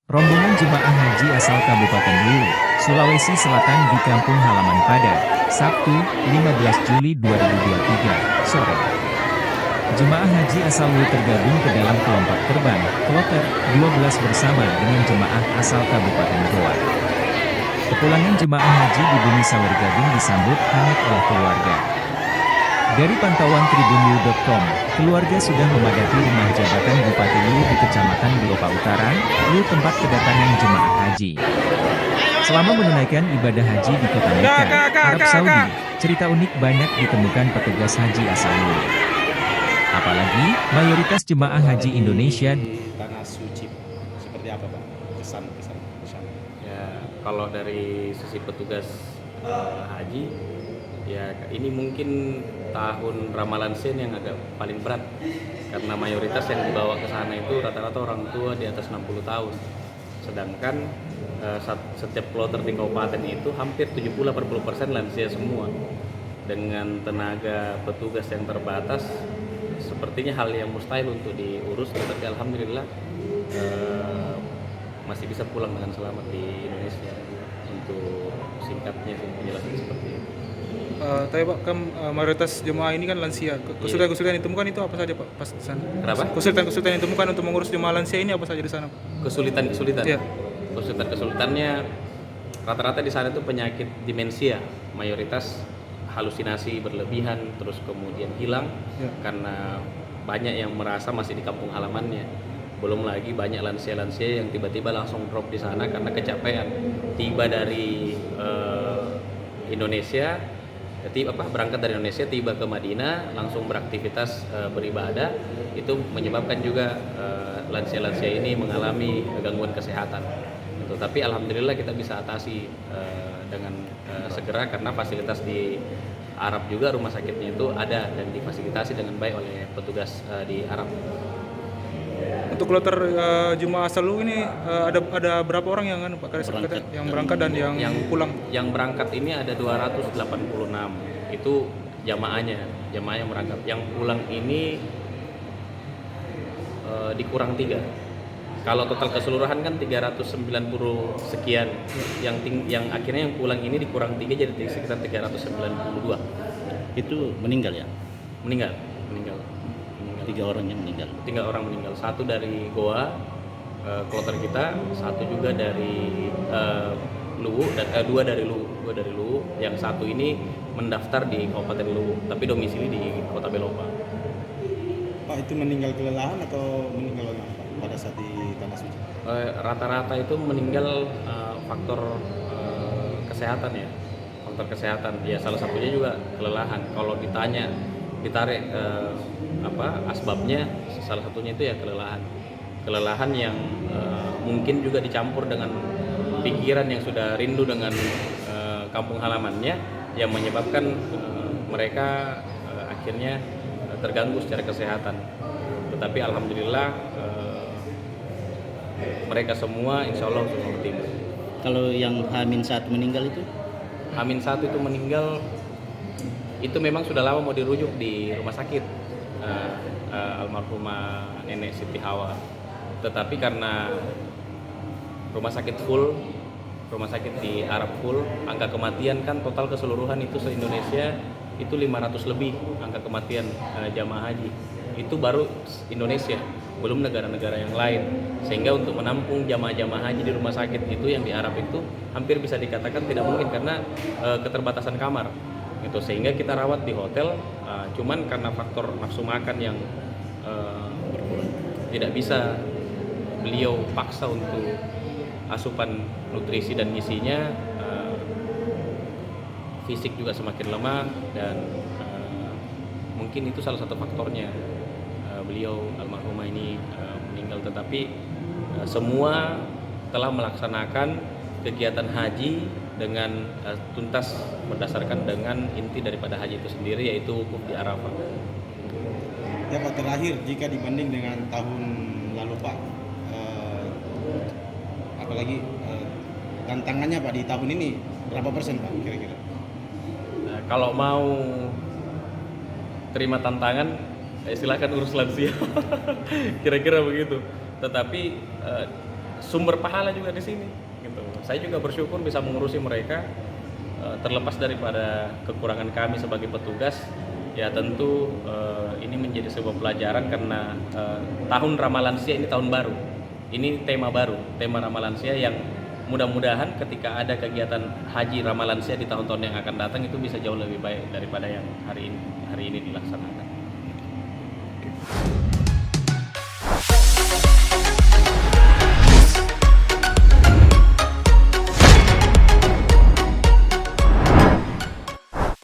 Rombongan jemaah haji asal Kabupaten Luwu, Sulawesi Selatan di kampung halaman pada Sabtu, 15 Juli 2023, sore. Jemaah haji asal Luwu tergabung ke dalam kelompok terbang, Kloter 12 bersama dengan jemaah asal Kabupaten Goa. Kepulangan jemaah haji di Bumi Sawergading disambut hangat oleh keluarga. Dari pantauan tribunluwu.com, keluarga sudah memadati rumah jabatan Bupati Luwu di Kecamatan Belopa Utara, Luwu tempat kedatangan jemaah haji. Selama menunaikan ibadah haji di kota Mekah, Arab Saudi, cerita unik banyak ditemukan petugas haji asal Luwu. Apalagi, mayoritas jemaah haji Indonesia di Tanah Suci, seperti apa Pak? Kesan-kesan. Ya, kalau dari sisi petugas haji, ya ini mungkin tahun ramalan Sen yang agak paling berat karena mayoritas yang dibawa ke sana itu rata-rata orang tua di atas 60 tahun. Sedangkan setiap kloter di kabupaten itu hampir 70-80% lansia semua. Dengan tenaga petugas yang terbatas, sepertinya hal yang mustahil untuk diurus, tetapi alhamdulillah masih bisa pulang dengan selamat di Indonesia. Untuk singkatnya penjelasan seperti itu. Tapi Pak, kan mayoritas jemaah ini kan lansia. Kesulitan-kesulitan yang ditemukan itu apa saja Pak pas di sana? Kenapa? Kesulitan-kesulitan yang ditemukan untuk mengurus jemaah lansia ini apa saja di sana Pak? Kesulitan. Iya. Kesulitannya rata-rata di sana itu penyakit demensia, mayoritas halusinasi berlebihan, terus kemudian hilang Ya. karena banyak yang merasa masih di kampung halamannya. Belum lagi banyak lansia-lansia yang tiba-tiba langsung drop di sana karena kecapean. Tiba dari Indonesia, berangkat dari Indonesia, tiba ke Madinah, langsung beraktivitas beribadah, itu menyebabkan juga lansia-lansia ini mengalami gangguan kesehatan. Gitu. Tapi alhamdulillah kita bisa atasi dengan segera karena fasilitas di Arab juga rumah sakitnya itu ada dan difasilitasi dengan baik oleh petugas di Arab. Untuk kloter jemaah asal Luwu ini ada berapa orang yang Pak yang berangkat dan yang pulang? Yang berangkat ini ada 286. Itu jamaah yang berangkat. Yang pulang ini dikurang 3. Kalau total keseluruhan kan 390 sekian. Yang akhirnya yang pulang ini dikurang 3 jadi sekitar 392. Itu meninggal ya? Meninggal. 3 orang yang meninggal. 3 orang meninggal. 1 dari Goa, kloter kita, 1 juga dari Luwu, dan 2 dari Luwu. Yang 1 ini mendaftar di Kabupaten Luwu, tapi domisili di Kota Belopa. Pak, itu meninggal kelelahan atau meninggal apa pada saat di Tanah Suci? Rata-rata itu meninggal faktor kesehatan ya. Faktor kesehatan. Ya salah satunya juga kelelahan. Kalau ditarik asbabnya, salah satunya itu ya kelelahan yang mungkin juga dicampur dengan pikiran yang sudah rindu dengan kampung halamannya, yang menyebabkan mereka akhirnya terganggu secara kesehatan. Tetapi alhamdulillah mereka semua insya Allah semua optimis. Kalau yang H-1 meninggal itu? H-1 itu meninggal itu memang sudah lama mau dirujuk di rumah sakit almarhumah nenek Siti Hawa, tetapi karena rumah sakit di Arab full, angka kematian kan total keseluruhan itu se-Indonesia itu 500 lebih angka kematian jamaah haji. Itu baru Indonesia, belum negara-negara yang lain. Sehingga untuk menampung jamaah-jamaah haji di rumah sakit itu yang di Arab itu hampir bisa dikatakan tidak mungkin karena keterbatasan kamar. Gitu, sehingga kita rawat di hotel, cuman karena faktor nafsu makan yang tidak bisa beliau paksa untuk asupan nutrisi dan gizinya, fisik juga semakin lemah dan mungkin itu salah satu faktornya beliau almarhumah ini meninggal. Tetapi semua telah melaksanakan kegiatan haji dengan tuntas berdasarkan dengan inti daripada haji itu sendiri, yaitu wukuf di Arafah. Ya Pak, terakhir jika dibanding dengan tahun lalu Pak, apalagi tantangannya Pak di tahun ini berapa persen Pak kira-kira? Kalau mau terima tantangan, silakan urus lansia. Kira-kira begitu. Tetapi sumber pahala juga di sini gitu. Saya juga bersyukur bisa mengurusi mereka, terlepas daripada kekurangan kami sebagai petugas. Ya tentu ini menjadi sebuah pelajaran karena tahun Ramalansia ini tahun baru. Ini tema baru, tema Ramalansia yang mudah-mudahan ketika ada kegiatan haji Ramalansia di tahun-tahun yang akan datang itu bisa jauh lebih baik daripada yang hari ini dilaksanakan.